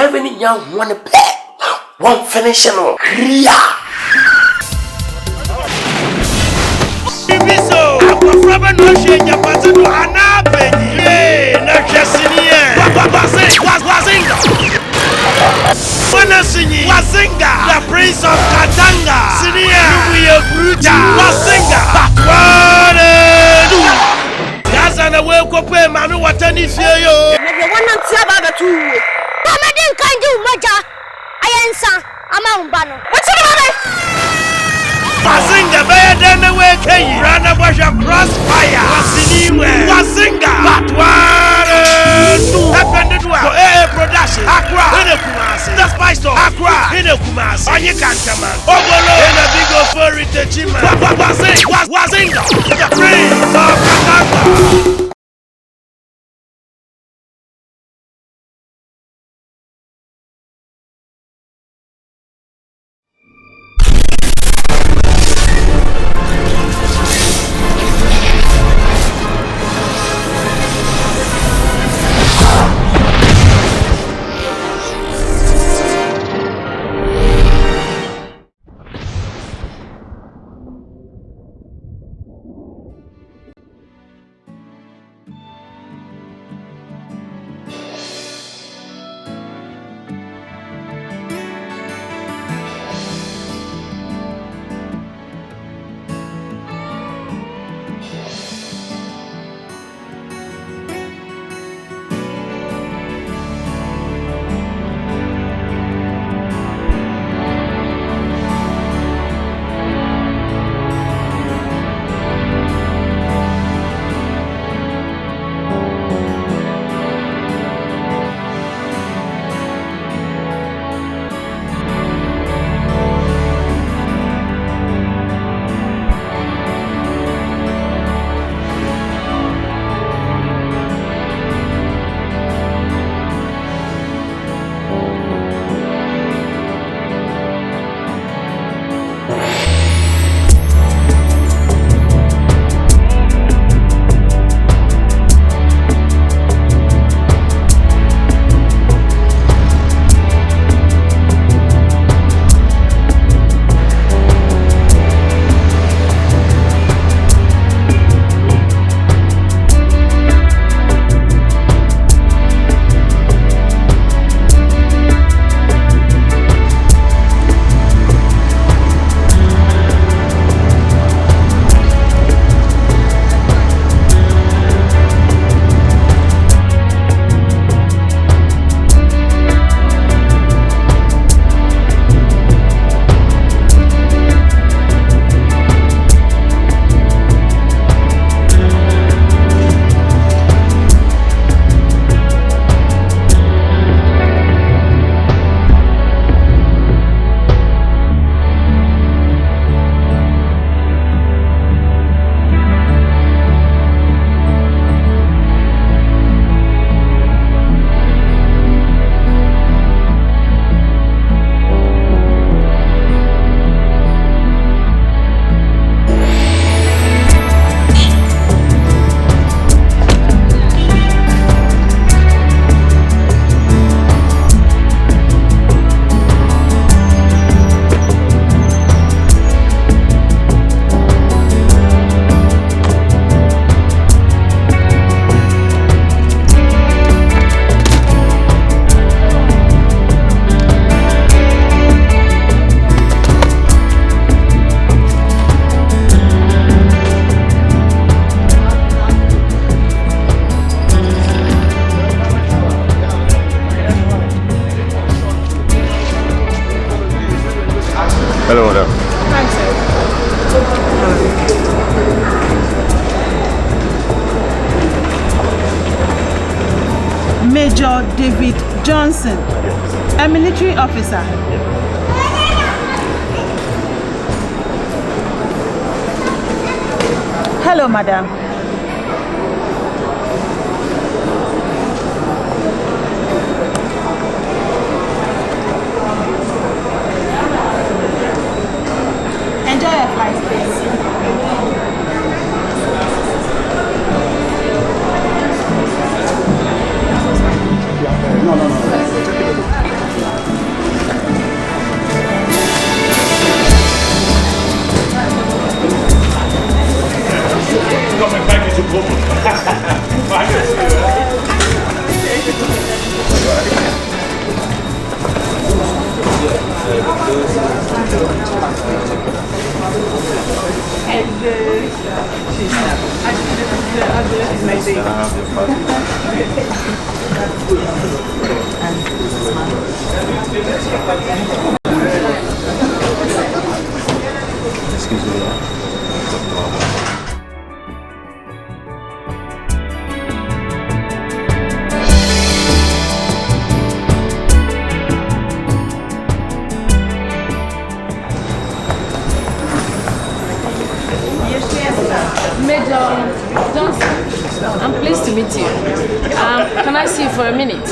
drive any young one pet. One finish and clear. So, I'm from no change your pattern to Anapen. Yay, no Jasmine. Wazinga. Wazinga, the prince of Katanga. Sinia, we are brutal. Wazinga. That's an away coupé, Manu, what any fear you. Maybe one and seven two. Pamadin can do Maja. I answer. I'm on Bano. What's the matter? Wazinga, better than the way Kay. Run a wash of crossfire. Wazinga. But what happened to our production? Accra, in a Kumasi. The spice of Accra, in a Kumasi. On your cantaman. Obolo, in a big authority, Chima. Wazinga, the prince of Katanga. Hello, madam. Hi, sir. Major David Johnson, a military officer. Hello, madam. Enjoy your flight, please. No. Excuse me. Major Johnson, I'm pleased to meet you. Can I see you for a minute?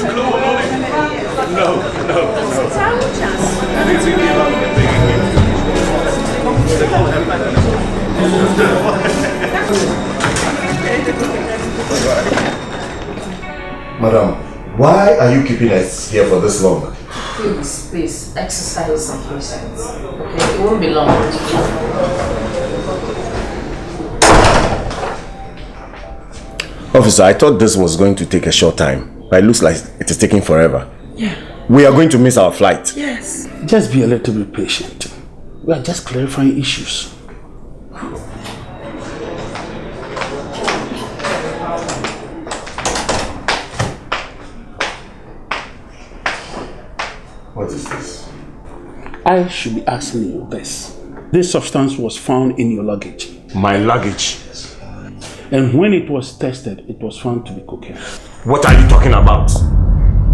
No. Madam, why are you keeping us here for this long? Please, exercise some patience. Okay, it won't be long. Officer, I thought this was going to take a short time, but it looks like it is taking forever. Yeah. We are going to miss our flight. Yes. Just be a little bit patient. We are just clarifying issues. What is this? I should be asking you this. This substance was found in your luggage. My luggage. And when it was tested, it was found to be cocaine. What are you talking about?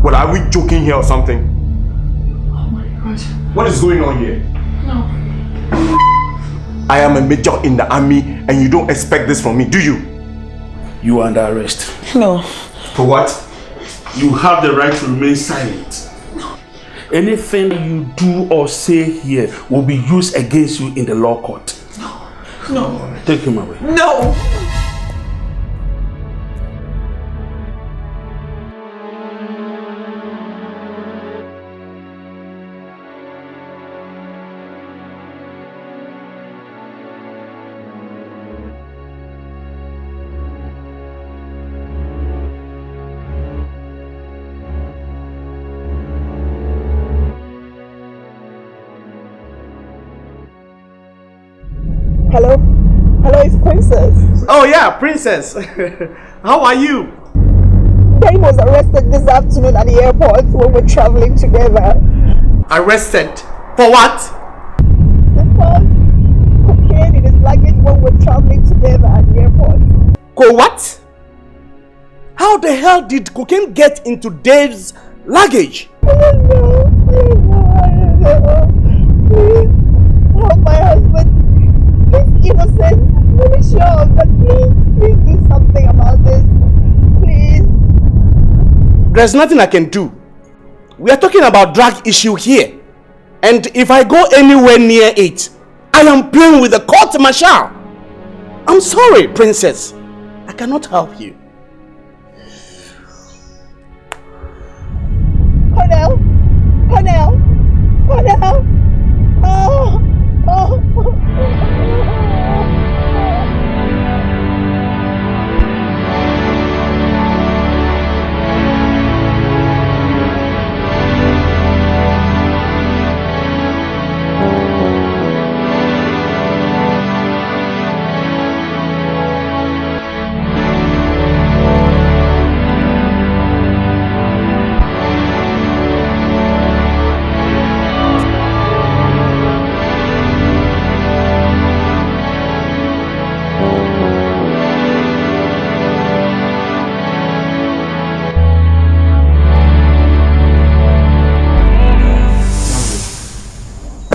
What, are we joking here or something? Oh my God. What is going on here? No. I am a major in the army and you don't expect this from me, do you? You are under arrest. No. For what? You have the right to remain silent. Anything you do or say here will be used against you in the law court. No. Take him away. No. Hello, it's Princess. Oh yeah, Princess. How are you? Dave was arrested this afternoon at the airport when we're traveling together. Arrested? For what? They found cocaine in his luggage when we're traveling together at the airport. Go what? How the hell did cocaine get into Dave's luggage? I don't know. Please, help my husband. He's innocent, really sure, but please do something about this. Please. There's nothing I can do. We are talking about drug issue here. And if I go anywhere near it, I am playing with the court martial. I'm sorry, Princess. I cannot help you. Cornell. Oh.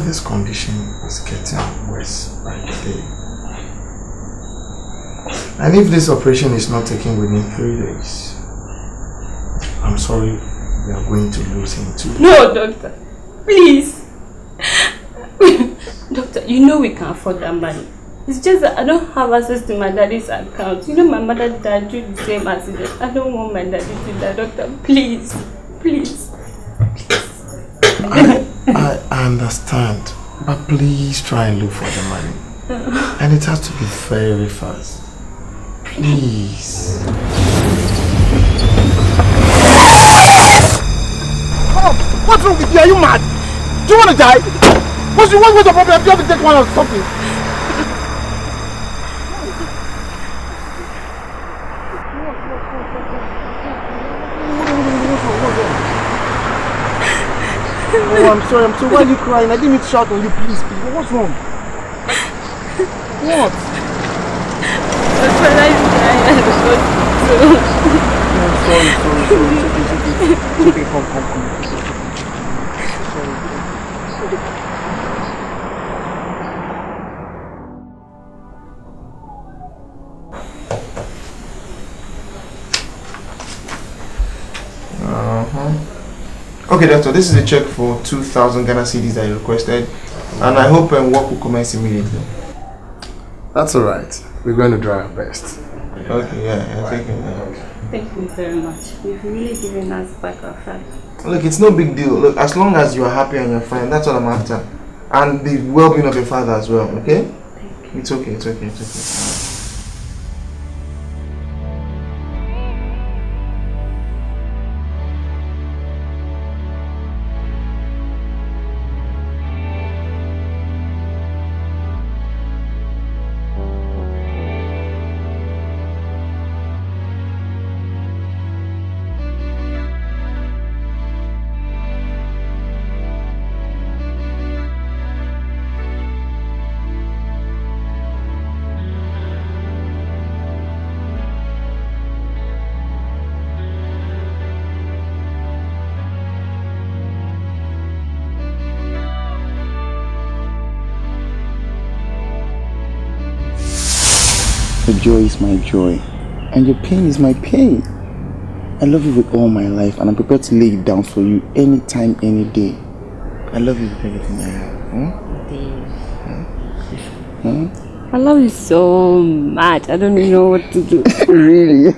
This condition is getting worse by the day. And if this operation is not taken within 3 days, I'm sorry, we are going to lose him too. No, doctor. Please. Doctor, you know we can't afford that money. It's just that I don't have access to my daddy's account. You know my mother died due to the same accident. I don't want my daddy to die, doctor. Please. I understand, but please try and look for the money. And it has to be very fast. Please. Oh, what's wrong with you? Are you mad? Do you want to die? What's the problem? Do you have to take one or something? Oh, I'm sorry. Why are you crying? I didn't mean to shout on you. Please. What's wrong? What? But when I cry, Sorry. It's okay. Come. Okay, doctor, this is a check for 2,000 Ghana cedis that you requested, and I hope work will commence immediately. That's alright. We're going to try our best. Okay, yeah, take it. Thank you very much. You've really given us back our family. Look, it's no big deal. Look, as long as you are happy and you're fine, that's all I'm after. And the well-being of your father as well, okay? Thank you. It's okay. Your joy is my joy, and your pain is my pain. I love you with all my life, and I'm prepared to lay it down for you anytime, any day. I love you with everything I have. I love you so much. I don't even know what to do. Really?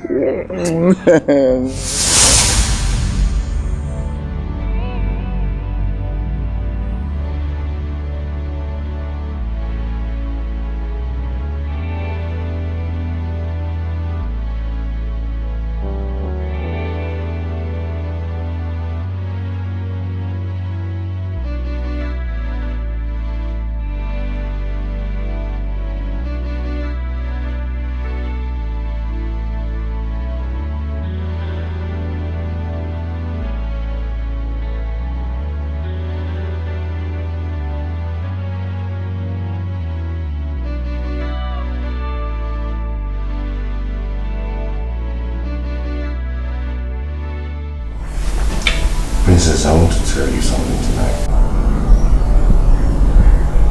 Princess, I want to tell you something tonight.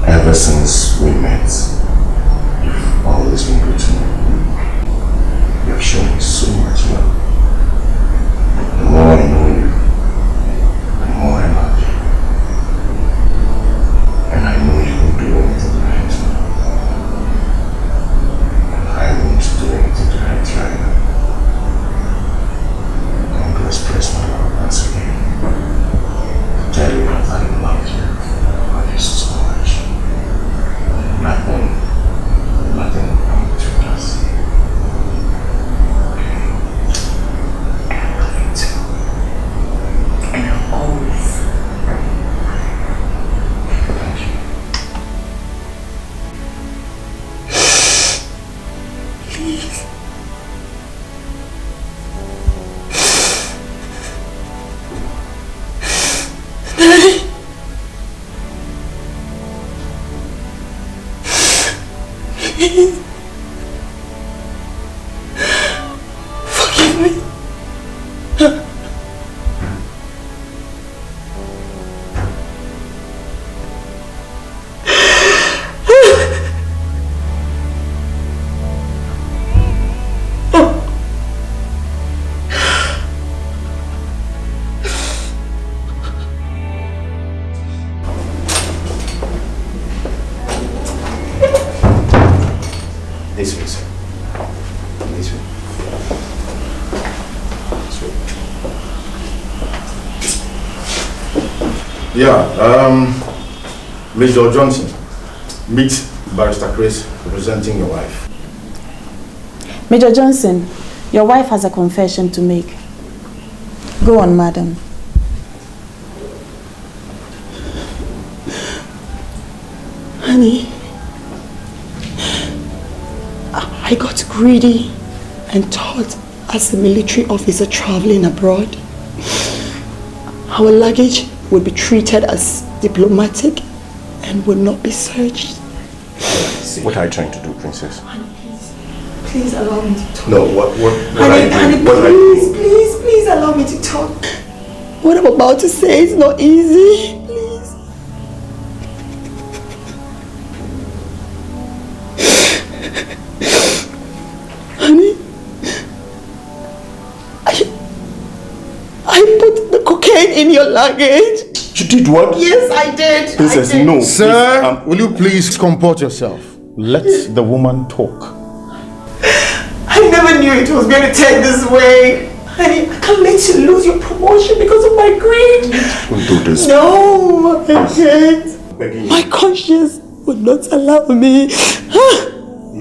Ever since we met, you've always been good to me. You have shown me so much love. The more I know you, the more I love you. And I know you will do anything to hurt me. And I won't do anything to hurt you either. I want to express my love once again. Tell you that I love you. I love you so much. Nothing will come between us. Okay? I love you too. And I'll always. Thank you. Please. Daddy. Please. Forgive me. This way, sir. This way. Yeah, Major Johnson, meet Barrister Chris, representing your wife. Major Johnson, your wife has a confession to make. Go on, madam. Honey, I got greedy and thought as a military officer traveling abroad, our luggage will be treated as diplomatic and will not be searched. What are you trying to do, Princess? Please allow me to talk. No, what are you doing? Please allow me to talk. What I'm about to say is not easy. Please. Honey, I put the cocaine in your luggage. You did what? Yes, I did. Princess, I did. no. Sir, will you please comport yourself? Let the woman talk. I never knew it was going to turn this way. Honey, I can't let you lose your promotion because of my greed. Don't do this. No, I can't. My conscience would not allow me.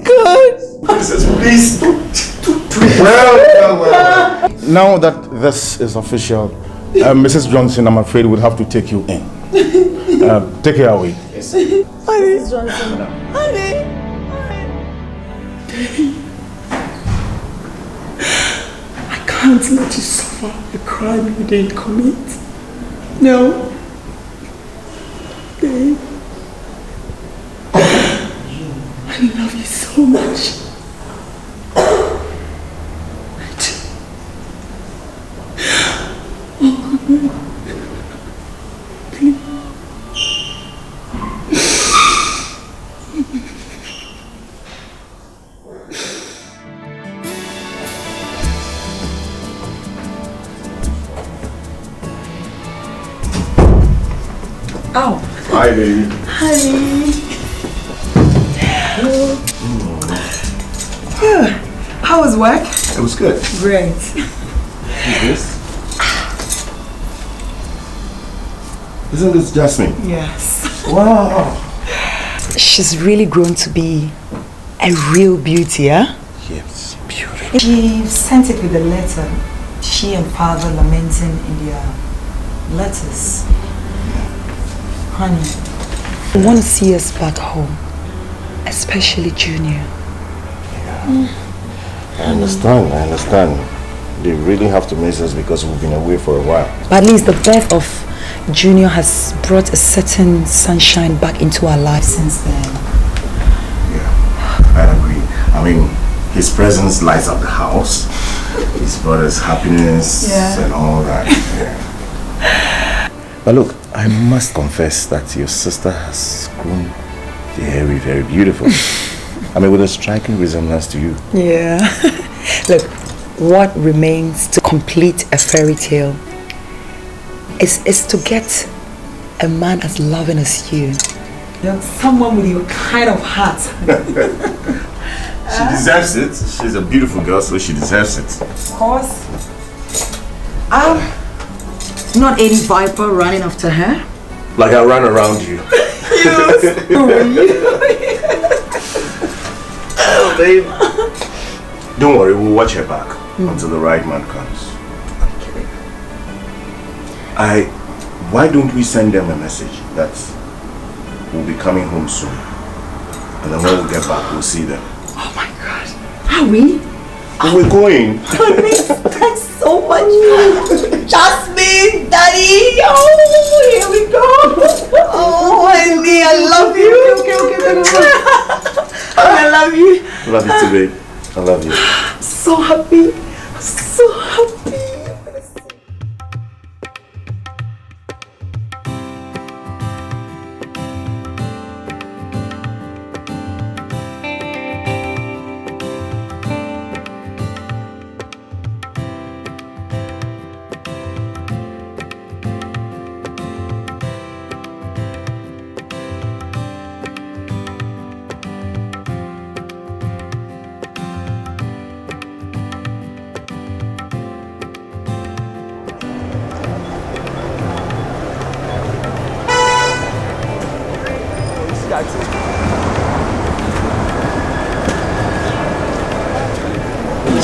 God. Princess, please don't do it. Well. Now that this is official, Mrs. Johnson, I'm afraid we'll have to take you in. Take her away. Yes. Honey. Mrs. Johnson. Honey. I can't let you suffer a crime you didn't commit. No. Babe. I love you so much. Oh. Hi, baby. Honey. How was work? It was good. Great. Who's this? Isn't this Jasmine? Yes. Wow. She's really grown to be a real beauty, huh? Yes, beautiful. She sent it with a letter. She and father lamenting in their letters. Honey, I want to see us back home, especially Junior. Yeah. I understand. They really have to miss us because we've been away for a while. But at least the birth of Junior has brought a certain sunshine back into our lives since then. Yeah, I agree. I mean, his presence lights up the house. He's brought us happiness and all that. Yeah. But look, I must confess that your sister has grown very, very beautiful. I mean, with a striking resemblance to you. Yeah. Look, what remains to complete a fairy tale is to get a man as loving as you. You're someone with your kind of heart. She deserves it. She's a beautiful girl, so she deserves it. Of course. Not any viper running after her. Like I ran around you. Oh, babe. Don't worry, we'll watch her back until the right man comes. Okay. Why don't we send them a message that we'll be coming home soon? And then when we get back, we'll see them. Oh my God. Are we? We're going. Honey, thanks so much. Jasmine, Daddy. Oh, here we go. Oh, honey, I love you. Okay. I love you. Love you too, babe. I love you. I'm so happy. I'm so happy.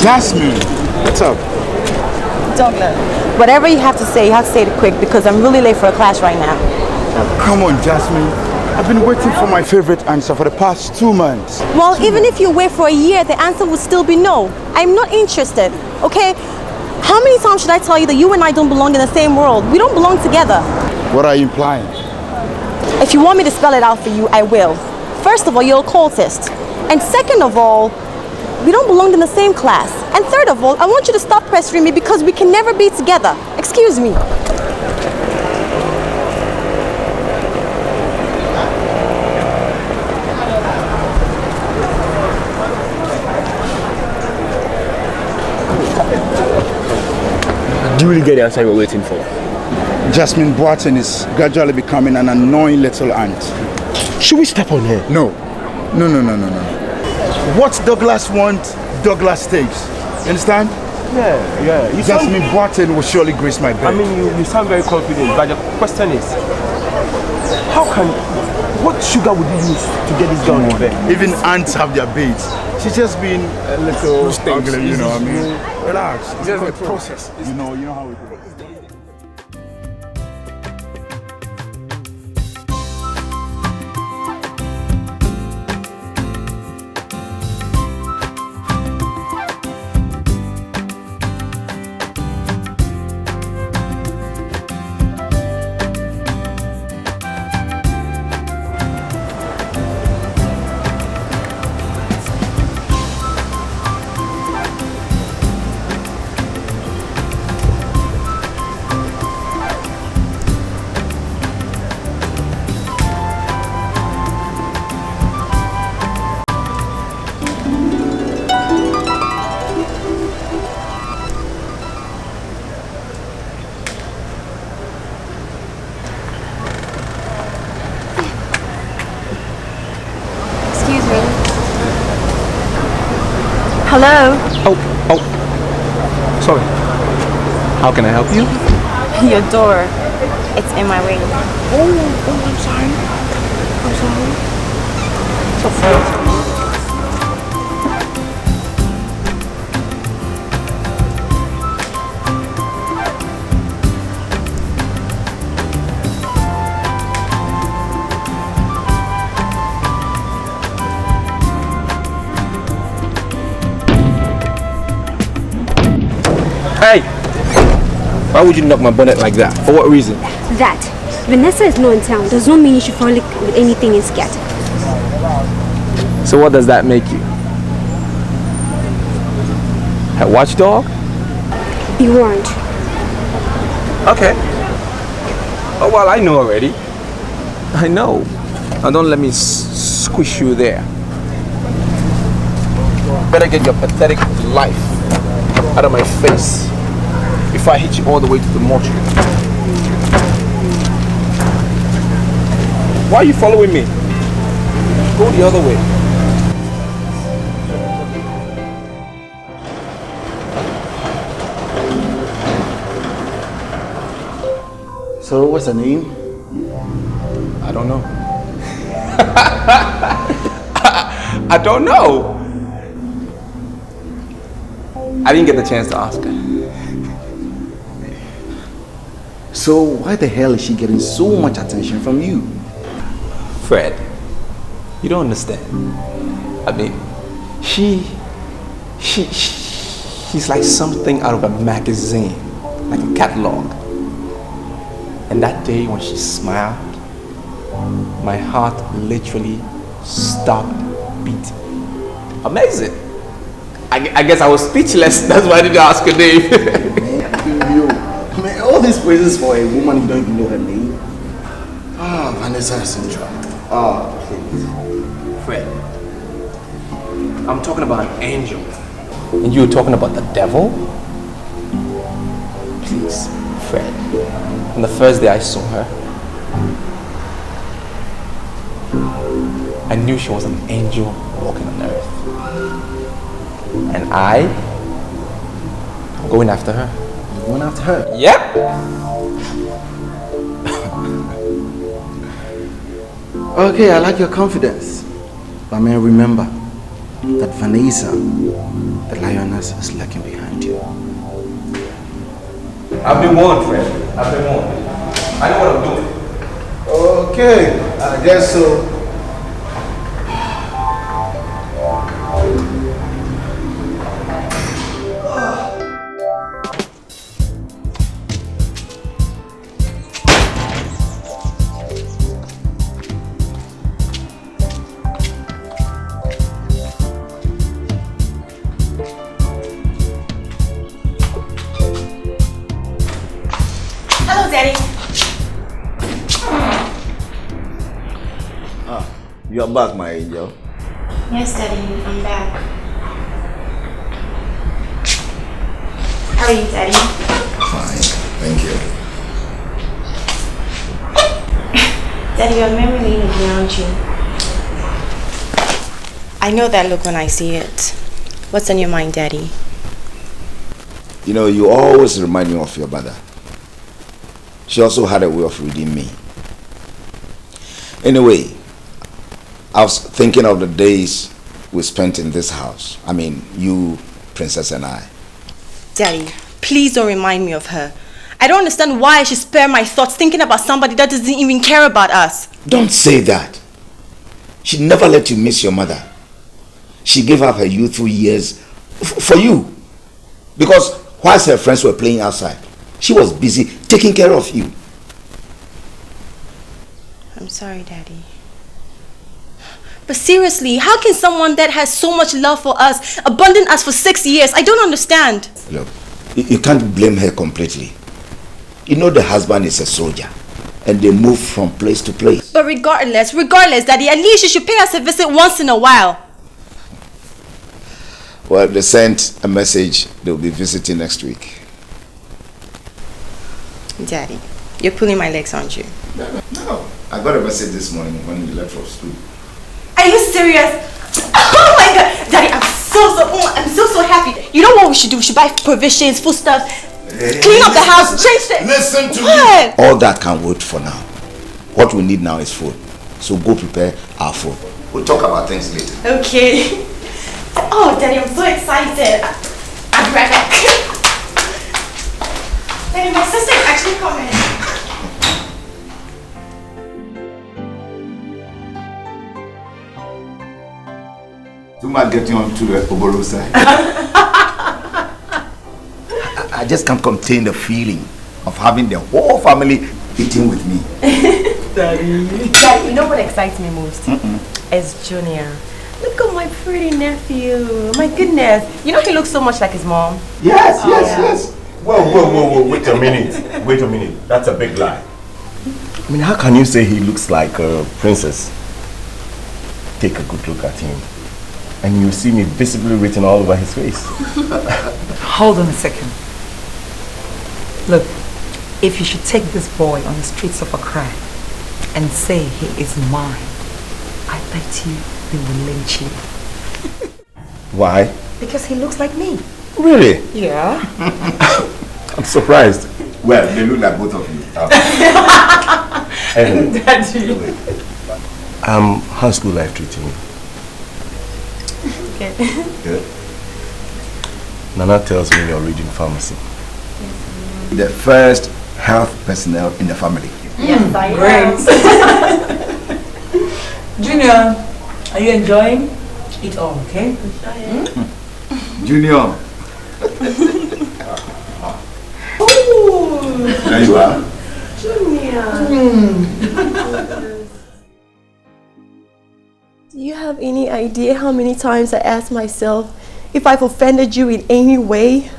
Jasmine, what's up? Douglas, whatever you have to say it quick because I'm really late for a class right now. Come on, Jasmine. I've been waiting for my favorite answer for the past 2 months. Well, even if you wait for a year, the answer will still be no. I'm not interested, okay? How many times should I tell you that you and I don't belong in the same world? We don't belong together. What are you implying? If you want me to spell it out for you, I will. First of all, you're a cultist. And second of all, we don't belong in the same class. And third of all, I want you to stop pestering me because we can never be together. Excuse me. Do you really get the answer we're waiting for? Jasmine Boateng is gradually becoming an annoying little ant. Should we step on her? No. What Douglas wants, Douglas takes. You understand? Yeah. Jasmine Boateng will surely grace my bed. I mean, you sound very confident, but the question is, what sugar would you use to get this girl in bed? Even ants have their baits. She's just been a little ugly, you know what I mean? Relax. It's just a process. You know how it is. Hello? Oh. Sorry. How can I help you? Your door. It's in my way. Oh, I'm sorry. It's okay. Hey! Why would you knock my bonnet like that? For what reason? That Vanessa is not in town does not mean you should frolic with anything and scatter. So what does that make you? A watchdog? Be warned. Okay. Oh, well, I know already. I know. Now don't let me squish you there. Better get your pathetic life out of my face before I hit you all the way to the mortuary. Why are you following me? Go the other way. So what's her name? I don't know. I don't know. I didn't get the chance to ask her. So why the hell is she getting so much attention from you? Fred, you don't understand. I mean, she's like something out of a magazine, like a catalog. And that day when she smiled, my heart literally stopped beating. Amazing. I guess I was speechless. That's why I didn't ask her name. Man, all these praises for a woman you don't even know her name. Vanessa is in trouble. Please. Fred, I'm talking about an angel. And you're talking about the devil? Please, Fred. On the first day I saw her, I knew she was an angel walking on earth. And I'm going after her. You're going after her? Yep. Okay, I like your confidence. But man, remember that Vanessa, the lioness, is lurking behind you. I've been warned, Fred. I've been warned. I know what I'm doing. Okay, I guess so. Daddy. You're back, my angel. Yes, Daddy, I'm back. How are you, Daddy? Fine, thank you. Daddy, your memory lane is around you. I know that look when I see it. What's on your mind, Daddy? You know, you always remind me of your mother. She also had a way of reading me. Anyway, I was thinking of the days we spent in this house. I mean, you, Princess, and I. Daddy, please don't remind me of her. I don't understand why I should spare my thoughts thinking about somebody that doesn't even care about us. Don't say that. She never let you miss your mother. She gave up her youthful years for you. Because whilst her friends were playing outside, she was busy taking care of you. I'm sorry, Daddy. But seriously, how can someone that has so much love for us abandon us for 6 years? I don't understand. Look, you can't blame her completely. You know the husband is a soldier and they move from place to place. But regardless, Daddy, at least you should pay us a visit once in a while. Well, they sent a message they'll be visiting next week. Daddy, you're pulling my legs, aren't you? No. I got a message this morning when you left for school. Are you serious? Oh my God, Daddy, I'm so happy. You know what we should do? We should buy provisions, foodstuffs, clean up the house, change the... Listen to me. All that can wait for now. What we need now is food. So go prepare our food. We'll talk about things later. Okay. Oh, Daddy, I'm so excited. I'll be right back. Daddy, my sister is actually coming. You might get you onto the Oboro side. I just can't contain the feeling of having the whole family eating with me. Daddy, you know what excites me most? It's Junior. Look at my pretty nephew. My goodness. You know he looks so much like his mom. Yes, yes. Whoa. Wait a minute. That's a big lie. I mean, how can you say he looks like a princess? Take a good look at him. And you see me visibly written all over his face. Hold on a second. Look, if you should take this boy on the streets of Accra and say he is mine, I bet you they will lynch you. Why? Because he looks like me. Really? Yeah. I'm surprised. Well, they look like both of you. Anyway, Daddy. how's school life treating you? Good. Nana tells me you're reading pharmacy. The first health personnel in the family. Yes, I am. Junior, are you enjoying it all, okay? Junior. Ooh. There you are. Junior. Do you have any idea how many times I asked myself if I've offended you in any way?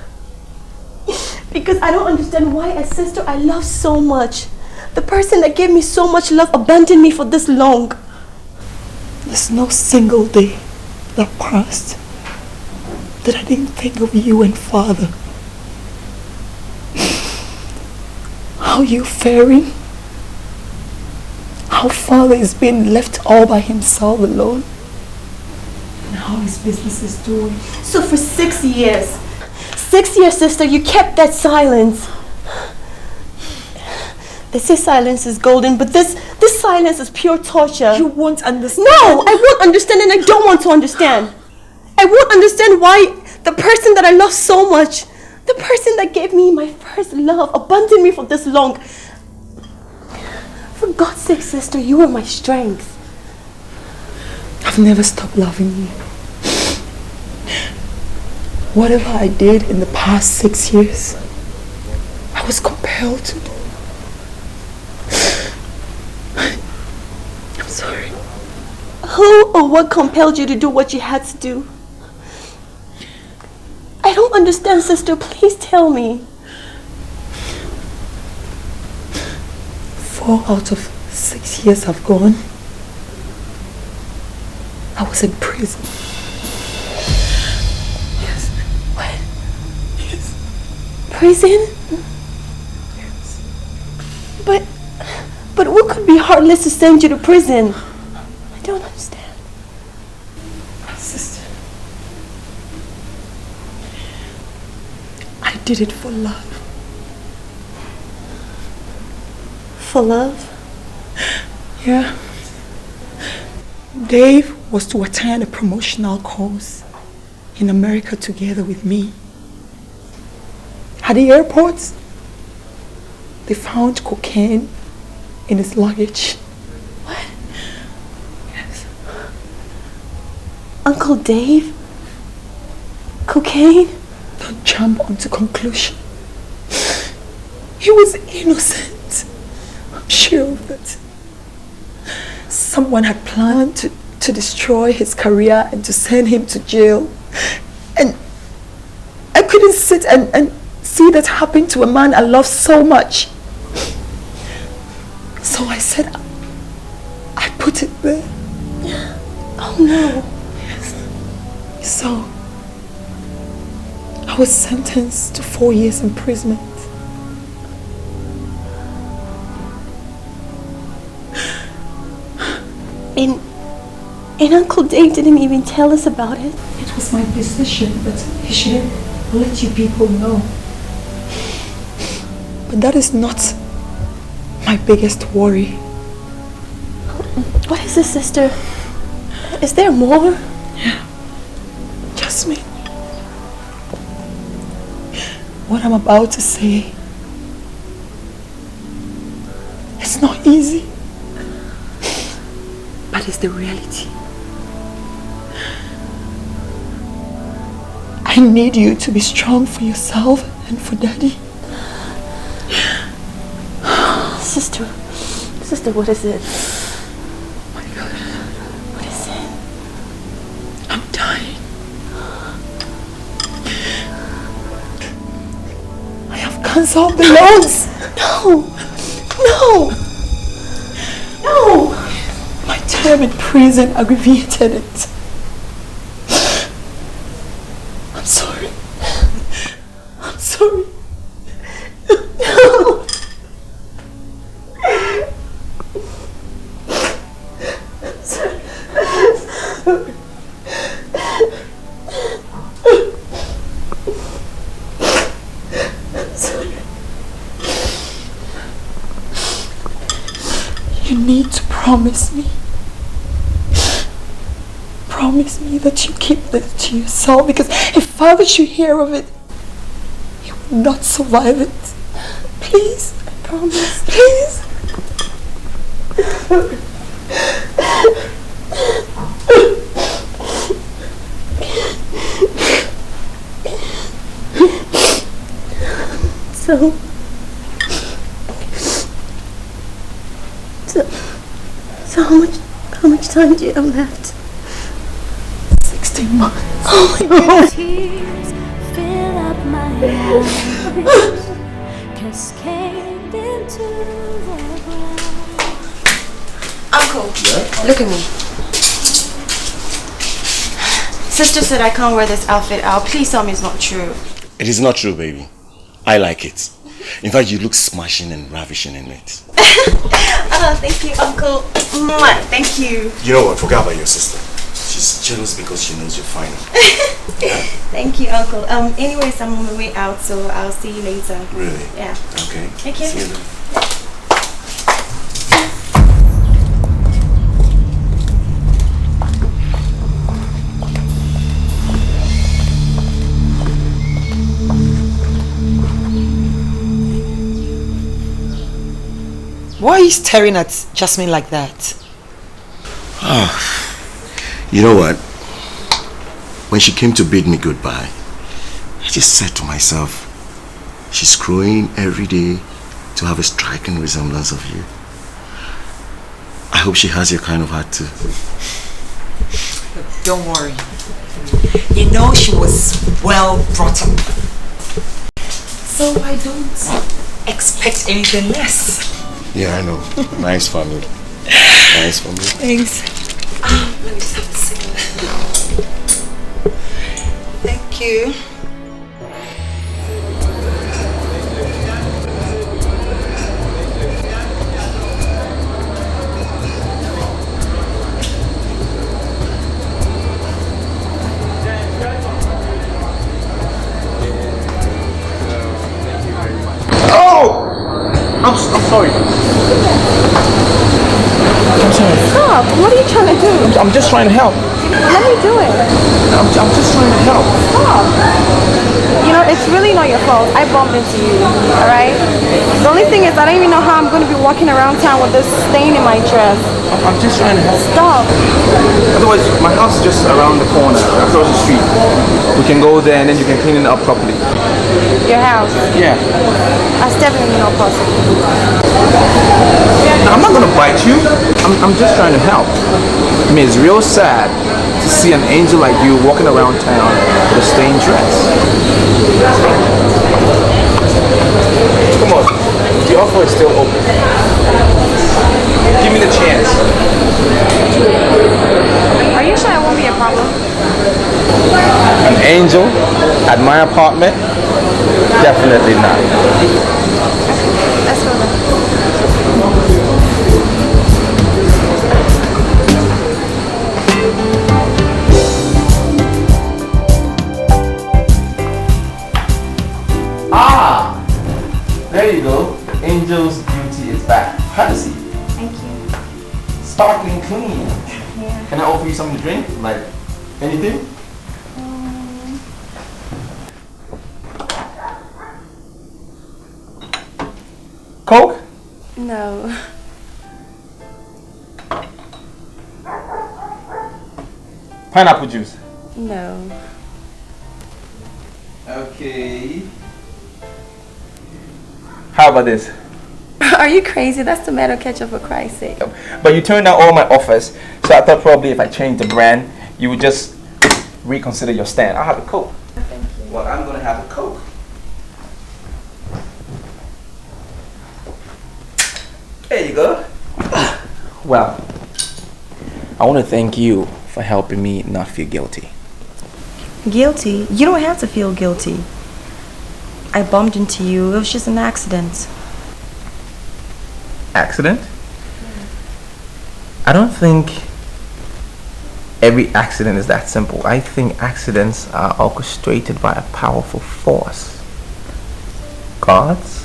Because I don't understand why a sister I love so much, the person that gave me so much love, abandoned me for this long. There's no single day that passed that I didn't think of you and Father. How you faring? How Father is being left all by himself alone? And how his business is doing. So for 6 years, sister, you kept that silence. They say silence is golden, but this silence is pure torture. You won't understand. No, I won't understand, and I don't want to understand. I won't understand why the person that I love so much, the person that gave me my first love, abandoned me for this long. For God's sake, sister, you were my strength. I've never stopped loving you. Whatever I did in the past 6 years, I was compelled to do. I'm sorry. Who or what compelled you to do what you had to do? I don't understand, sister. Please tell me. 4 out of 6 years have gone. I was in prison. Yes. What? Yes. Prison? Yes. But what could be heartless to send you to prison? I don't understand. Sister, I did it for love. For love? Yeah. Dave was to attend a promotional course in America together with me. At the airport, they found cocaine in his luggage. What? Yes. Uncle Dave? Cocaine? Don't jump onto conclusion. He was innocent. I'm sure of it. Someone had planned to destroy his career and to send him to jail. And I couldn't sit and see that happen to a man I love so much. So I said, I put it there. Oh no. Yes. So I was sentenced to 4 years imprisonment. And Uncle Dave didn't even tell us about it. It was my decision, but he shouldn't let you people know. But that is not my biggest worry. What is this, sister? Is there more? Yeah. Jasmine. What I'm about to say, it's not easy, but it's the reality. I need you to be strong for yourself and for Daddy. Sister, what is it? Oh my God. What is it? I'm dying. I have cancer of the lungs. No. My time in prison aggravated it. I'm sorry. No. You need to promise me. Promise me that you keep this to yourself, because if Father should hear of it, he will not survive it. Please. I promise. Please. So how much time do you have left? 16 months. Oh my God. Tears fill up my eyes, cascade into the ground. Uncle, Yeah? look at me. Sister said I can't wear this outfit out. Please tell me it's not true. It is not true, baby. I like it. In fact, you look smashing and ravishing in it. Oh, thank you, Uncle. Mwah, thank you. You know what? Forget about your sister. She's jealous because she knows you're fine. Thank you, Uncle. Anyways, I'm on my way out, so I'll see you later. Really? Yeah. Okay. Take care. See you then. Why are you staring at Jasmine like that? You know what? When she came to bid me goodbye, I just said to myself, she's growing every day to have a striking resemblance of you. I hope she has your kind of heart too. Don't worry. You know she was well brought up. So I don't expect anything less. Yeah, I know. Nice family. Nice family. Thanks. Let me just have a seat. Thank you. I'm sorry. I'm sorry. Stop. What are you trying to do? I'm just trying to help. Let me do it. I'm just trying to help. Stop. You know, it's really not your fault. I bumped into you, alright? The only thing is I don't even know how I'm going to be walking around town with this stain in my dress. I'm just trying to help. Stop. Otherwise, my house is just around the corner, across the street. We can go there and then you can clean it up properly. Your house? Yeah. That's definitely not possible. I'm not gonna bite you. I'm just trying to help. I mean, it's real sad to see an angel like you walking around town with a stained dress. Come on, the offer is still open. Give me the chance. Are you sure it won't be a problem? An angel at my apartment? Definitely not. Let's go then. Ah! There you go. The angel's beauty is back. Have a seat. Thank you. Sparkling clean. Yeah. Can I offer you something to drink? Like anything? Coke? No. Pineapple juice? No. Okay. How about this? Are you crazy? That's tomato ketchup for Christ's sake. But you turned down all my offers, so I thought probably if I changed the brand, you would just reconsider your stand. I'll have a Coke. Thank you. Well, I'm gonna have a Coke. There you go. Well, I want to thank you for helping me not feel guilty. Guilty? You don't have to feel guilty. I bumped into you. It was just an accident. Accident? I don't think every accident is that simple. I think accidents are orchestrated by a powerful force. Gods?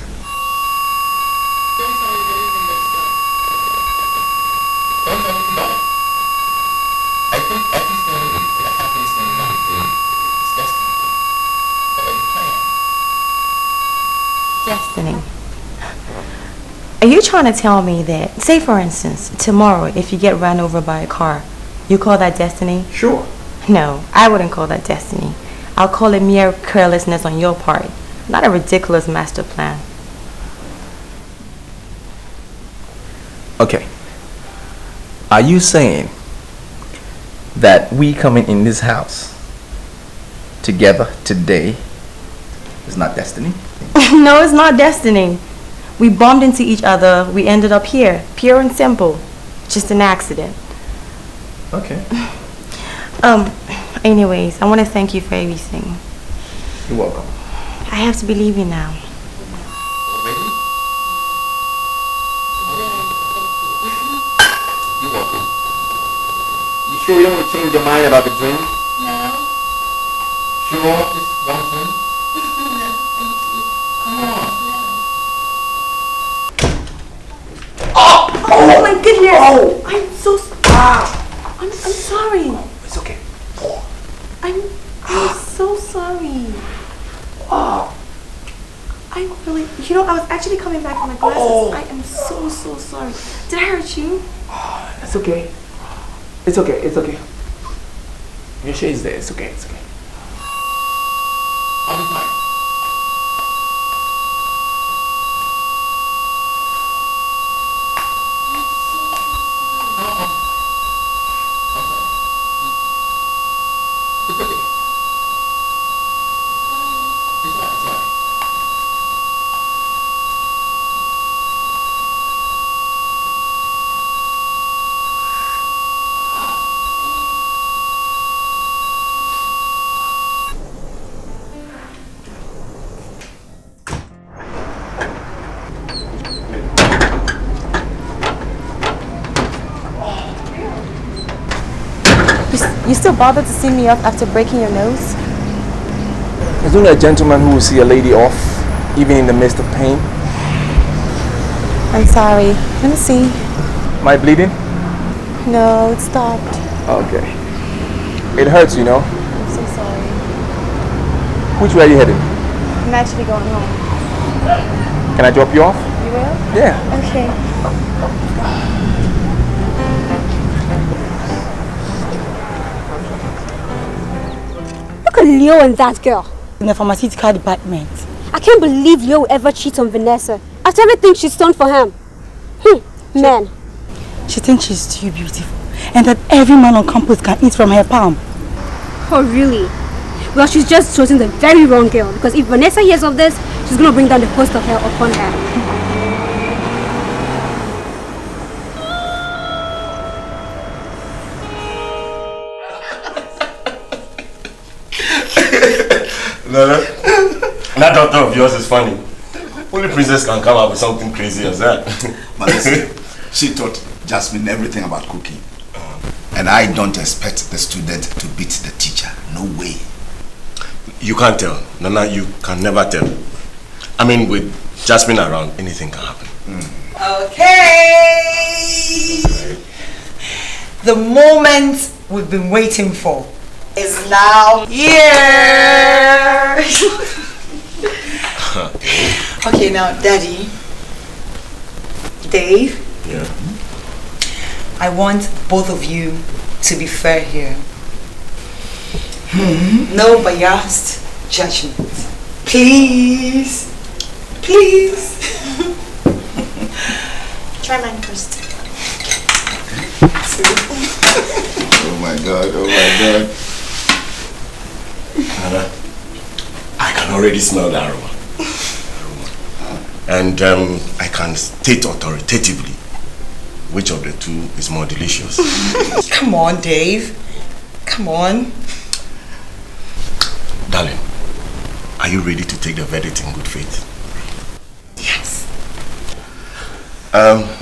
Destiny. Are you trying to tell me that, say for instance, tomorrow if you get run over by a car, you call that destiny? Sure. No, I wouldn't call that destiny. I'll call it mere carelessness on your part, not a ridiculous master plan. Okay. Are you saying that we coming in this house together today is not destiny? No, it's not destiny. We bumped into each other. We ended up here. Pure and simple. Just an accident. Okay. Anyways, I want to thank you for everything. You're welcome. I have to be leaving now. Already? You're welcome. You sure you don't want to change your mind about the drink? No. Sure? Just one drink? Oh my goodness! Oh. I'm so I'm sorry. It's okay. I'm so sorry. I'm really, you know, I was actually coming back from my glasses. I am so sorry. Did I hurt you? It's okay. It's okay. It's okay. Your shade's there. It's okay. It's okay. I'll be fine. You still bother to see me off after breaking your nose? There's only a gentleman who will see a lady off, even in the midst of pain. I'm sorry. Let me see. Am I bleeding? No, it stopped. Okay. It hurts, you know. I'm so sorry. Which way are you heading? I'm actually going home. Can I drop you off? You will? Yeah. Okay. Look at Leo and that girl. In the pharmaceutical department. I can't believe Leo will ever cheat on Vanessa after everything she's done for him. Man. She thinks she's too beautiful and that every man on campus can eat from her palm. Oh, really? Well, she's just chosen the very wrong girl, because if Vanessa hears of this, she's going to bring down the host of hell upon her. No. That daughter of yours is funny. Only princess can come up with something crazy as that. But listen, she taught Jasmine everything about cooking. And I don't expect the student to beat the teacher. No way. You can't tell. Nana, you can never tell. I mean, with Jasmine around, anything can happen. Okay. The moment we've been waiting for is now here. Okay, now, Daddy, Dave, yeah. I want both of you to be fair here. No biased judgment. Please. Please. Try mine first. Oh my God, oh my God. Nana, I can already smell the aroma. And I can state authoritatively which of the two is more delicious. Come on, Dave. Come on. Darling, are you ready to take the verdict in good faith? Yes.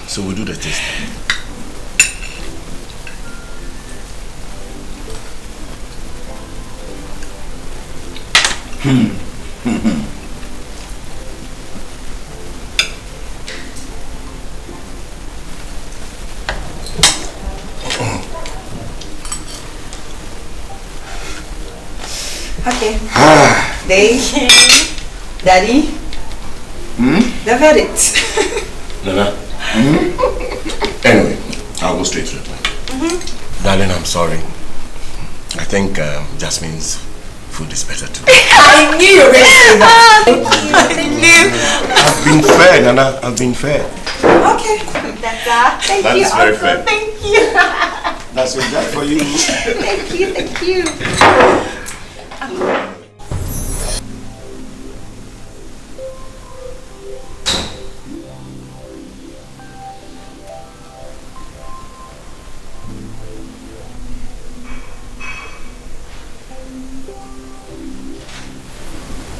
So we'll do the test. Okay. Dave, Daddy, the verdict. Nana? Anyway, I'll go straight to the point. Darling, I'm sorry. I think Jasmine's food is better too. I knew you were going to say that. Thank you. I've been fair, Nana. I've been fair. Okay. Thank That you. is very Uncle. fair. Thank you. That's your dad for you. Thank you. Thank you.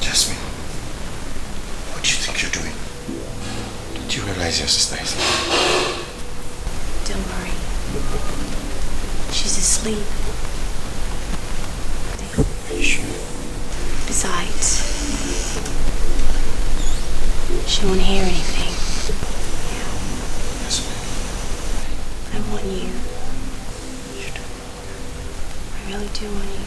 Jasmine, what do you think you're doing? Don't you realize your sister is here? Don't worry. She's asleep. Are you sure? Besides, she won't hear anything. Jasmine. I want you. You do? I really do want you.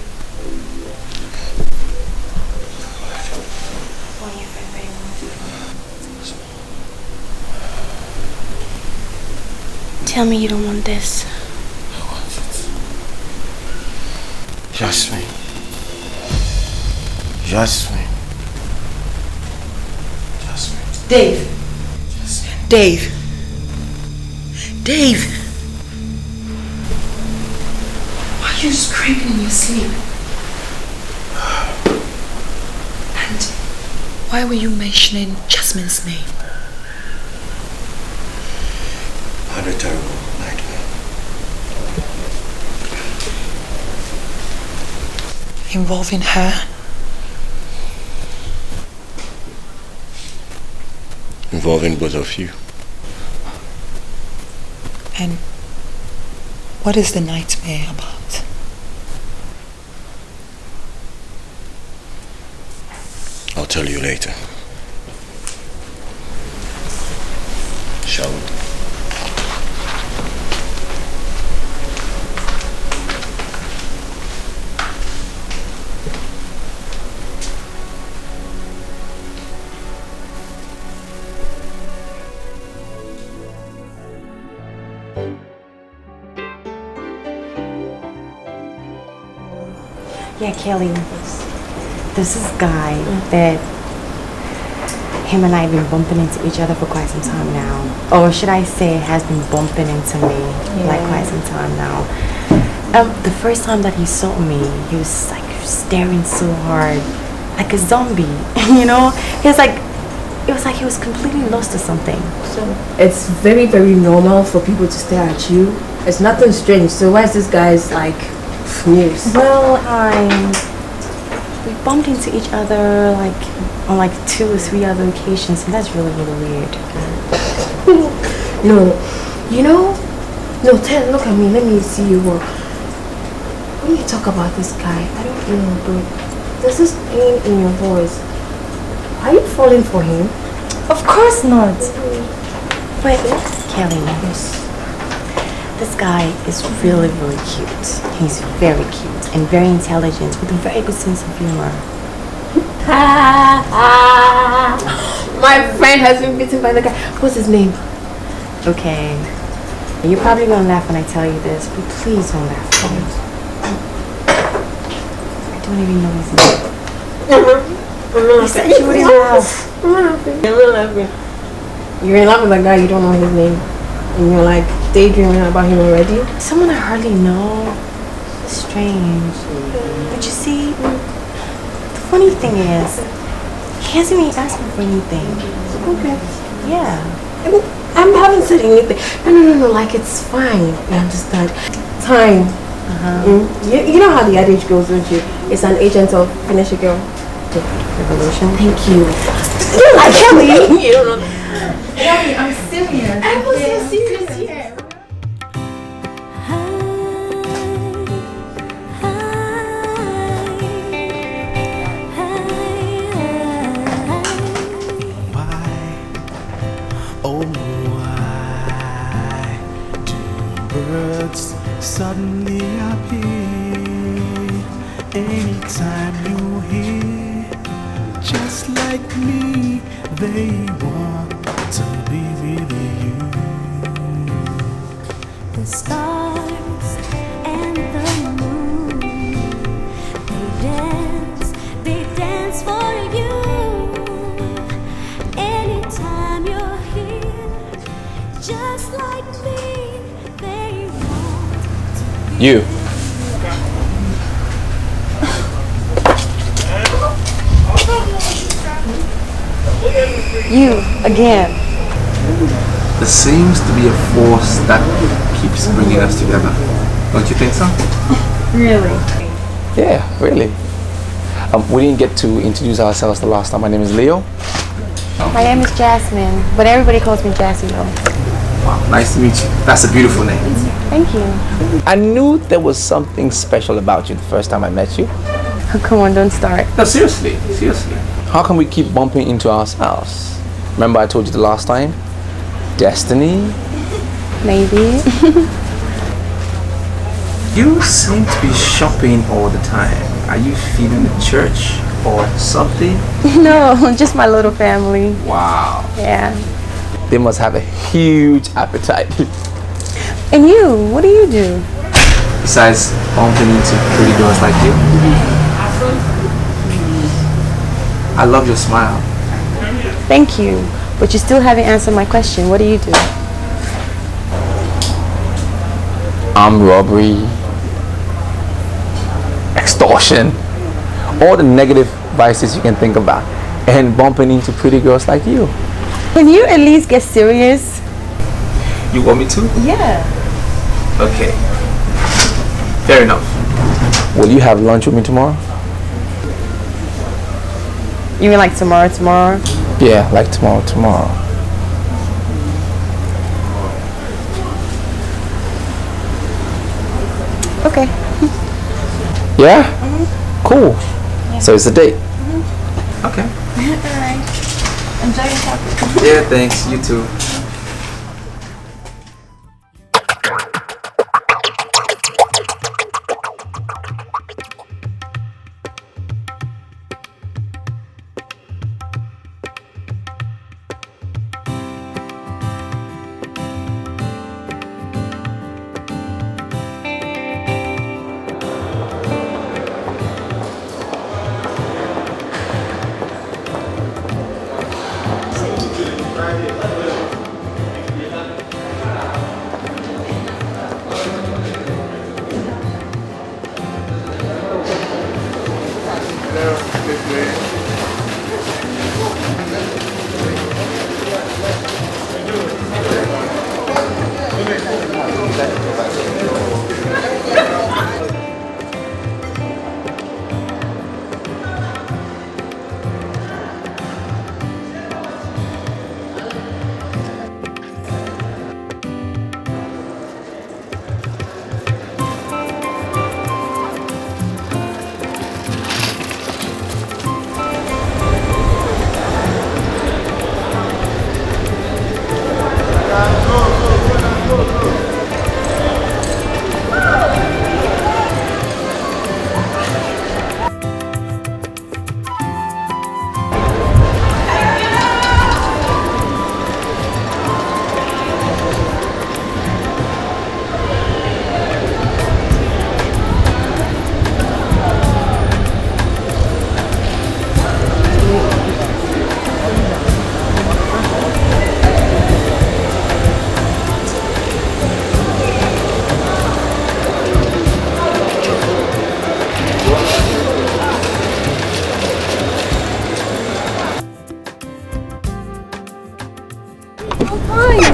I want you for a very long time. Tell me you don't want this. I want it. Jasmine. Jasmine. Jasmine. Dave. Dave. Dave. Why are you screaming in your sleep? And why were you mentioning Jasmine's name? I had a terrible nightmare. Involving her? Involving both of you. And what is the nightmare about? tell you later. Shall we? Yeah, Kelly, there's this guy that him and I have been bumping into each other for quite some time now. Or should I say has been bumping into me like quite some time now. The first time that he saw me, he was like staring so hard, like a zombie, you know? It was like he was completely lost or something. So it's very, very normal for people to stare at you. It's nothing strange. So why is this guy's like news? Well, we bumped into each other like on like 2 or 3 other occasions, and that's really, really weird. No, you know, no, look at me, let me see you work. When you talk about this guy, I don't know, but there's this pain in your voice. Are you falling for him? Of course not. But Kelly, this guy is really, really cute. He's very cute and very intelligent with a very good sense of humor. My friend has been bitten by the guy. What's his name? Okay. You're probably gonna laugh when I tell you this, but please don't laugh at me. I don't even know his name. You said you wouldn't laugh. I'm not laughing. You're in love with a guy, you don't know his name. And you're like daydreaming about him already? Someone I hardly know. Strange. But you see, the funny thing is, he hasn't even asked me for anything. Okay. Yeah. I haven't said anything. No, like it's fine. You understand? Time. You know how the adage goes, don't you? It's an agent of finish a girl. Revolution. Thank you. I can't believe you don't know. Kelly, I'm serious. I was so serious here. Birds suddenly appear anytime you hear, just like me, they want to be with you. The stars and the moon, they dance for you. Anytime you're here, just like me. You. You, again. There seems to be a force that keeps bringing us together. Don't you think so? Really? Yeah, really. We didn't get to introduce ourselves the last time. My name is Leo. My name is Jasmine, but everybody calls me Jassy though. Wow, nice to meet you. That's a beautiful name. Thank you. I knew there was something special about you the first time I met you. Oh, come on, don't start. No, seriously. How can we keep bumping into ourselves? Remember I told you the last time? Destiny? Maybe. You seem to be shopping all the time. Are you feeding the church or something? No, just my little family. Wow. Yeah. They must have a huge appetite. And you, what do you do? Besides bumping into pretty girls like you. I love your smile. Thank you, but you still haven't answered my question. What do you do? Armed robbery, extortion, all the negative vices you can think about, and bumping into pretty girls like you. Can you at least get serious? You want me to? Yeah. Okay. Fair enough. Will you have lunch with me tomorrow? You mean like tomorrow? Yeah, like tomorrow. Okay. Yeah? Cool. Yeah. So it's a date? Okay. Alright. Enjoy your chocolate. Yeah, thanks. You too.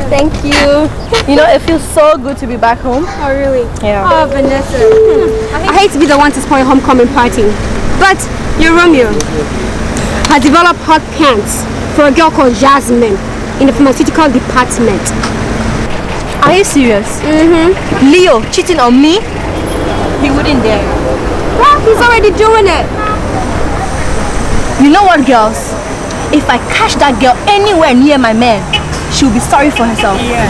Thank you. You know, it feels so good to be back home. Oh, really? Yeah. Oh, Vanessa. I hate to be the one to spoil your homecoming party, but your Romeo has developed hot pants for a girl called Jasmine in the pharmaceutical department. Are you serious? Mm-hmm. Leo cheating on me? He wouldn't dare. Well, he's already doing it. You know what, girls? If I catch that girl anywhere near my man, she'll be sorry for herself. Yeah.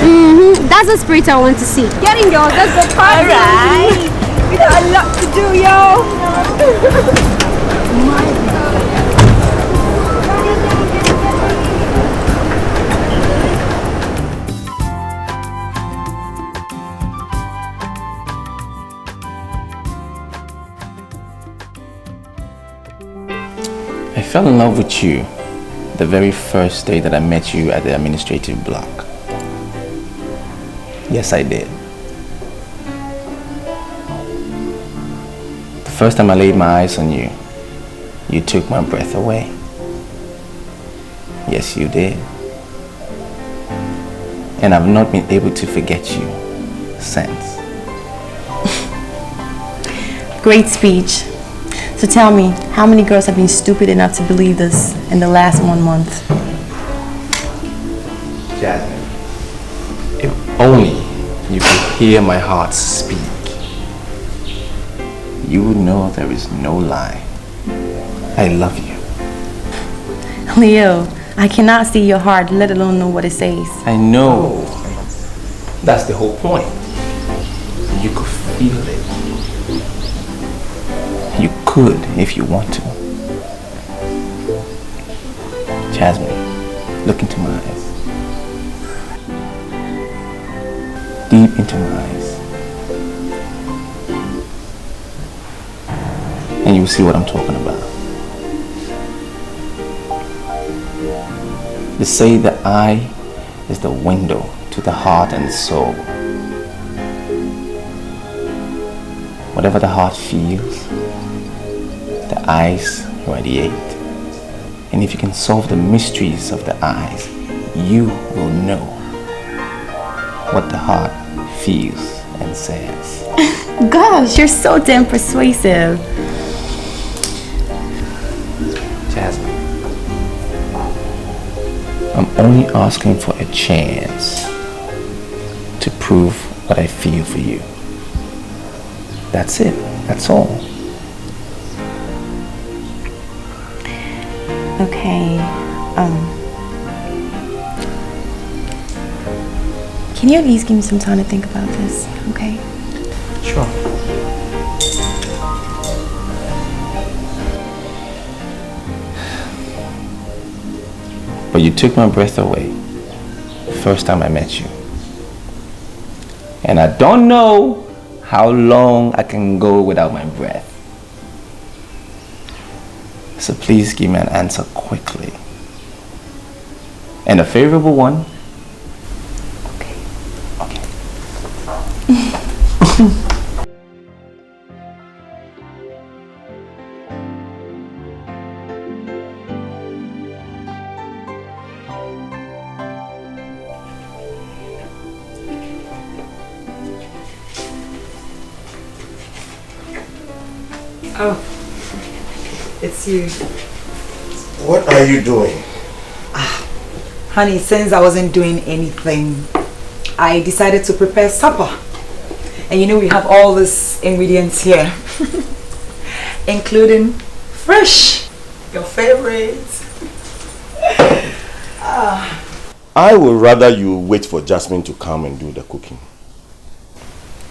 That's the spirit I want to see. Get in, girls. Let's go party. Alright. We got a lot to do, yo. I fell in love with you the very first day that I met you at the administrative block. Yes, I did. The first time I laid my eyes on you, you took my breath away. Yes, you did. And I've not been able to forget you since. Great speech. So tell me, how many girls have been stupid enough to believe this in the last 1 month? Jasmine, if only you could hear my heart speak, you would know there is no lie. I love you. Leo, I cannot see your heart, let alone know what it says. I know. That's the whole point. You could feel it. You could if you want to. Jasmine, look into my eyes. Deep into my eyes. And you'll see what I'm talking about. They say the eye is the window to the heart and the soul. Whatever the heart feels, the eyes radiate. And if you can solve the mysteries of the eyes, you will know what the heart feels and says. Gosh, you're so damn persuasive. Jasmine, I'm only asking for a chance to prove what I feel for you. That's it. That's all. Okay. Can you at least give me some time to think about this, okay? Sure. But you took my breath away first time I met you. And I don't know how long I can go without my breath. So please give me an answer quickly. And a favorable one. Okay. Oh, it's you. What are you doing? Honey, since I wasn't doing anything, I decided to prepare supper. And you know we have all these ingredients here, including fresh, your favorite. I would rather you wait for Jasmine to come and do the cooking.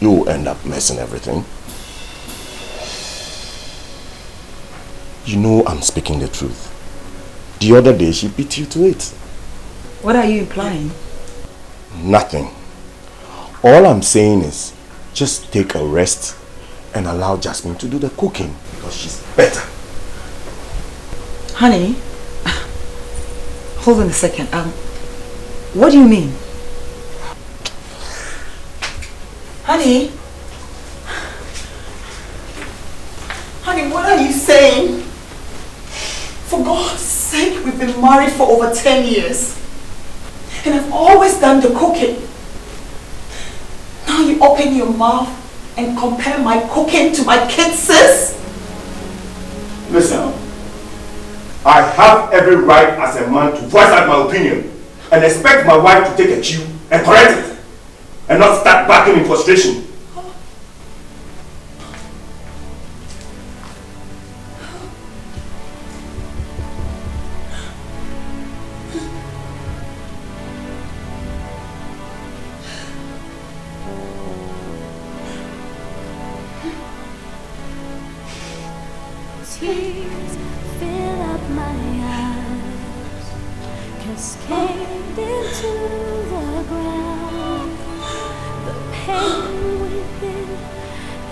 You will end up messing everything. You know I'm speaking the truth. The other day she beat you to it. What are you implying? Nothing. All I'm saying is just take a rest and allow Jasmine to do the cooking because she's better. Honey, hold on a second. What do you mean? Honey? Honey, what are you saying? For God's sake, we've been married for over 10 years. And I've always done the cooking. Now you open your mouth and compare my cooking to my kids' sis? Listen, I have every right as a man to voice out my opinion and expect my wife to take a cue and correct it and not start backing in frustration. Tears fill up my eyes, cascade into the ground. The pain within,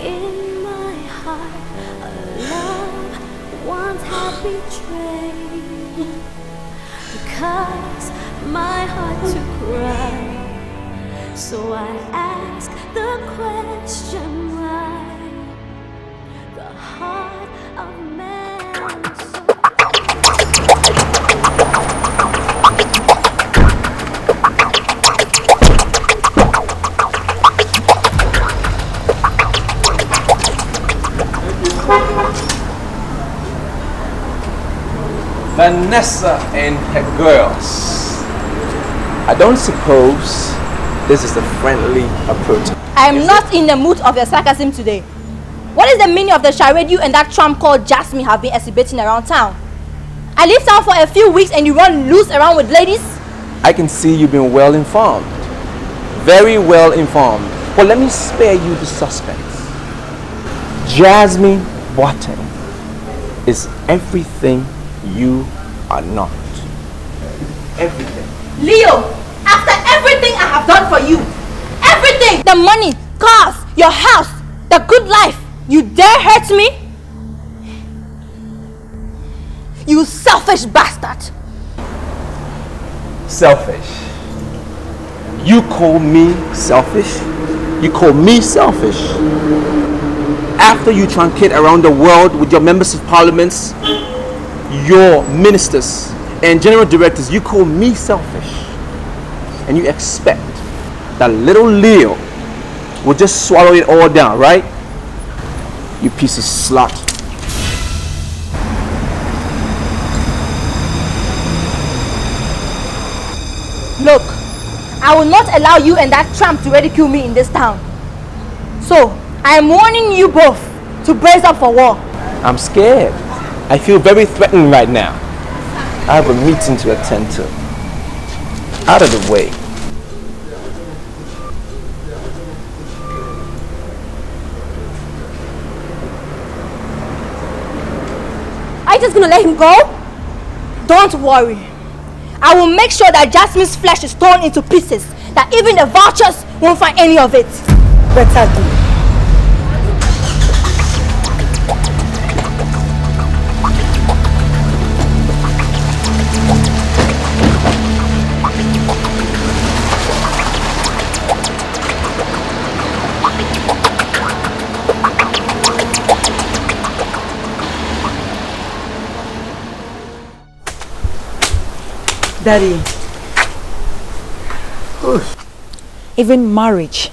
in my heart, a love once had betrayed. Because my heart to cry, so I ask the question why. The heart of man. Vanessa and her girls. I don't suppose this is a friendly approach. I am not in the mood of your sarcasm today. What is the meaning of the charade you and that tramp called Jasmine have been exhibiting around town? I leave town for a few weeks and you run loose around with ladies? I can see you've been well informed. Very well informed. But let me spare you the suspense. Jasmine Boateng is everything you are not. Everything. Leo, after everything I have done for you, everything, the money, cars, your house, the good life, you dare hurt me? You selfish bastard. Selfish. You call me selfish? You call me selfish? After you truncate around the world with your members of parliaments, your ministers and general directors, you call me selfish. And you expect that little Leo will just swallow it all down, right? You piece of slut. Look, I will not allow you and that tramp to ridicule me in this town. So, I am warning you both to brace up for war. I'm scared. I feel very threatened right now. I have a meeting to attend to. Out of the way. Are you just gonna let him go? Don't worry. I will make sure that Jasmine's flesh is torn into pieces, that even the vultures won't find any of it. Better do. Daddy, even marriage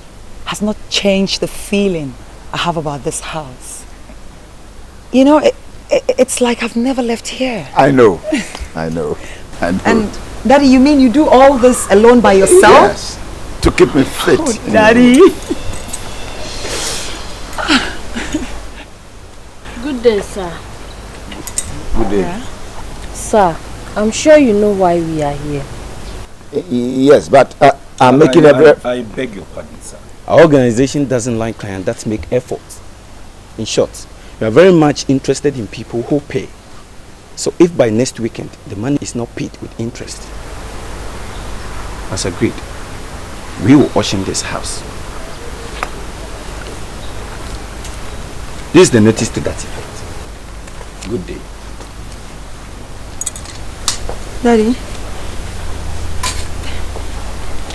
has not changed the feeling I have about this house. You know, it's like I've never left here. I know. I know. And Daddy, you mean you do all this alone by yourself? Yes. To keep me fit. Oh, Daddy. Good day, sir. Good day. Yeah. Sir, I'm sure you know why we are here. Yes, but I'm making I beg your pardon, sir. Our organization doesn't like clients that make efforts. In short, we are very much interested in people who pay. So if by next weekend the money is not paid with interest, as agreed, we will auction this house. This is the notice to that effect. Good day. Daddy,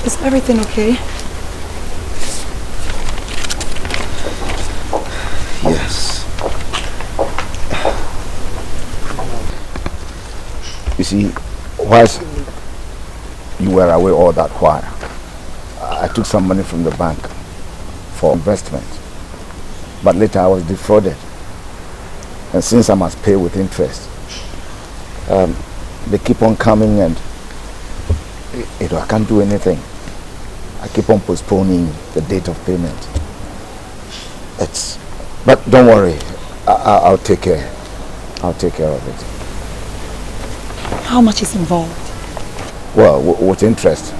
is everything okay? Yes. You see, whilst you were away all that while, I took some money from the bank for investment. But later I was defrauded. And since I must pay with interest, they keep on coming and I can't do anything. I keep on postponing the date of payment. But don't worry, I'll take care. I'll take care of it. How much is involved? Well, with interest,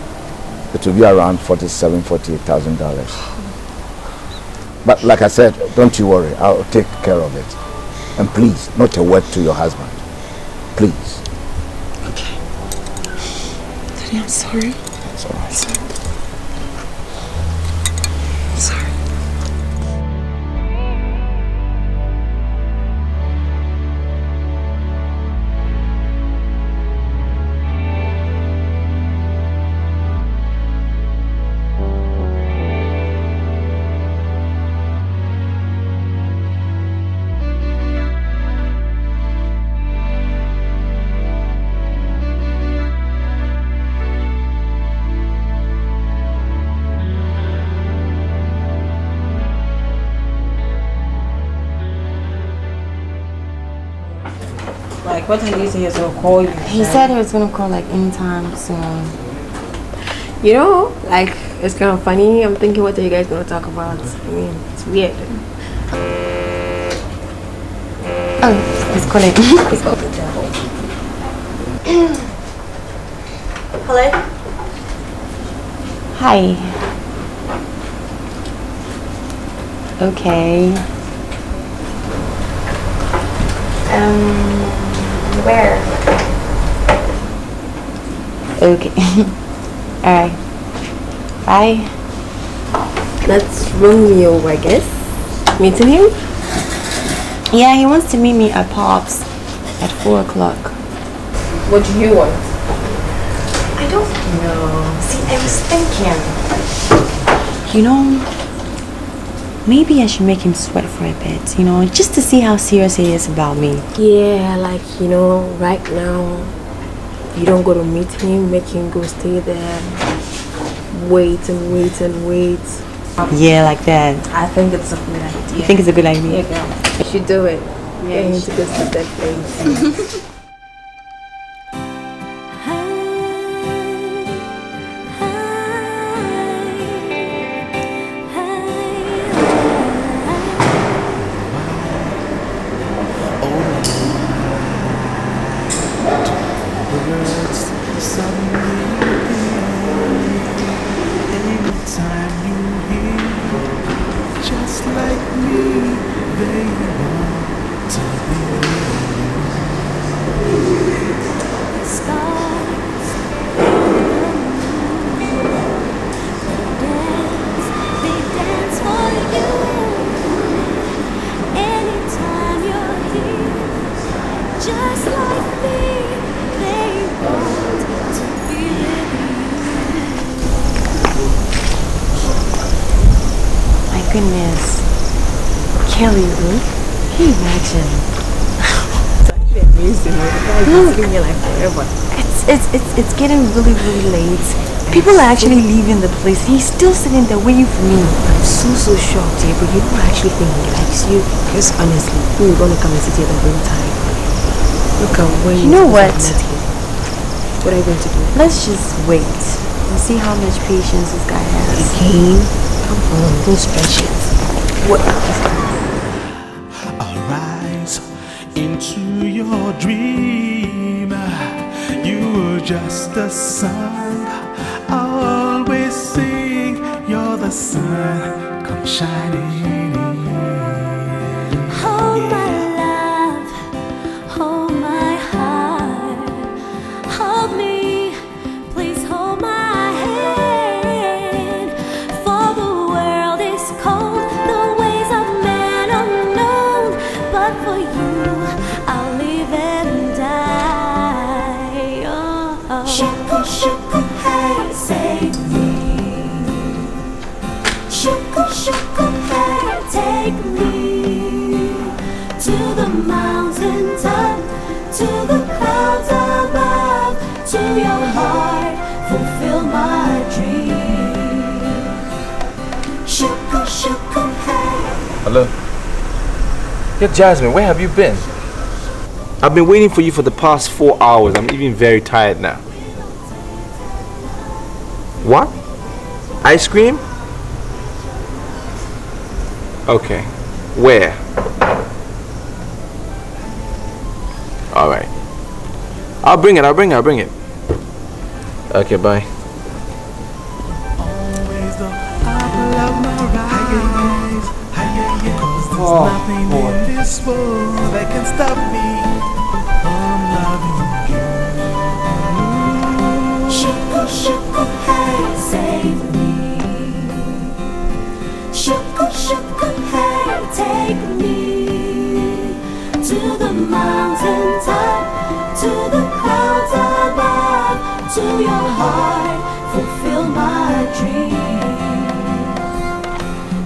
it will be around $48,000. But like I said, don't you worry, I'll take care of it. And please, not a word to your husband. Please. Okay. Daddy, I'm sorry. It's all right. I'm sorry. What did he say he was going to call you? He said he was going to call like anytime soon. You know, like, it's kind of funny. I'm thinking, what are you guys going to talk about? I mean, it's weird. Oh, he's calling. He's calling. Hello? Hi. Okay. Where? Okay. Alright. Bye. That's Romeo, I guess. Meeting him? Yeah, he wants to meet me at Pop's at 4 o'clock. What do you want? I don't know. See, I was thinking, you know, maybe I should make him sweat for a bit, you know, just to see how serious he is about me. Yeah, like, you know, right now, you don't go to meet him, make him go stay there, wait and wait and wait. Yeah, like that. I think it's a good idea. You think it's a good idea? Yeah, girl. You should do it. Yeah, you need to go to that place. goodness. Kelly, can you imagine? It's actually amazing. Guys, it's been here like forever. It's getting really, really late. People are actually leaving the place. He's still sitting there waiting for me. I'm so shocked here, but you don't actually think he likes you? Because honestly, we were gonna come and sit here the whole time. Look at where you know what? What are you going to do? Let's just wait and see how much patience this guy has. Again? Come on, don't stretch it. What? Arise into your dream. You were just a song. I'll always sing. You're the sun. Come shining in. Hold my love, hold my heart, hold me, please hold my hand. For the world is cold, the ways of man unknown, but for you I'll live and die. Oh. Shuku shuku hey, save me. Shuku shuku hey, take me to the mountain top, to the clouds above, to your heart, fulfill my dream. Shuku shuku hey. Hello? Yeah, Jasmine, where have you been? I've been waiting for you for the past 4 hours. I'm even very tired now. What? Ice cream? Okay. Where? Alright. I'll bring it. Okay, bye. There's nothing in this world that can stop me from loving you. Shuku shuku hey, save me. Shuku shuku hey, take me to the mountain top, to the clouds above, to your heart, fulfill my dream.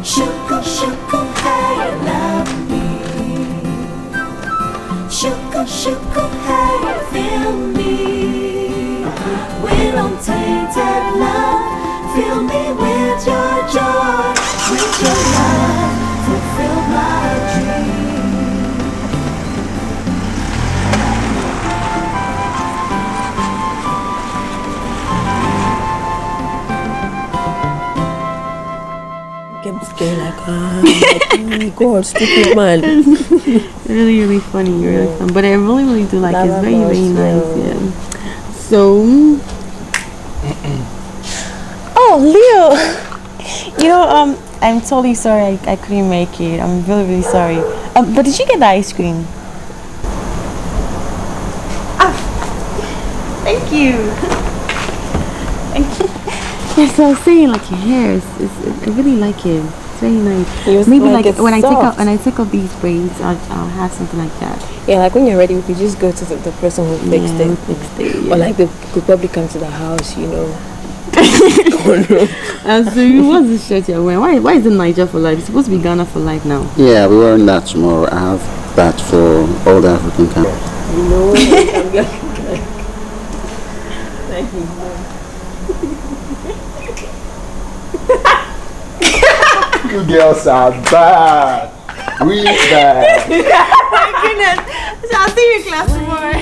Shuku shuku hey, love me. Shuku shuku hey, feel me with untainted love. Fill me with your joy, with your love, fulfill my dream. Kept scared like, God, stupid man. Really, really funny, really fun. But I really do like it. It's very, very nice. Yeah. So, oh, Leo, you know, I'm totally sorry I couldn't make it. I'm really, really sorry. But did you get the ice cream? Ah, thank you. Thank you. Yes, I was saying, like, your hair I really like it. It's very nice. Maybe like when I take off these braids, I'll have something like that. Yeah, like when you're ready, we could just go to the person who fixed it. Yeah. Or like they could probably come to the house, you know. So what's the shirt you're wearing? Why is it Niger for life? It's supposed to be Ghana for life now. Yeah, we're wearing that tomorrow. I have that for all the African countries. You know, thank you. You girls are bad. Really bad. My goodness. So I'll see you in class tomorrow.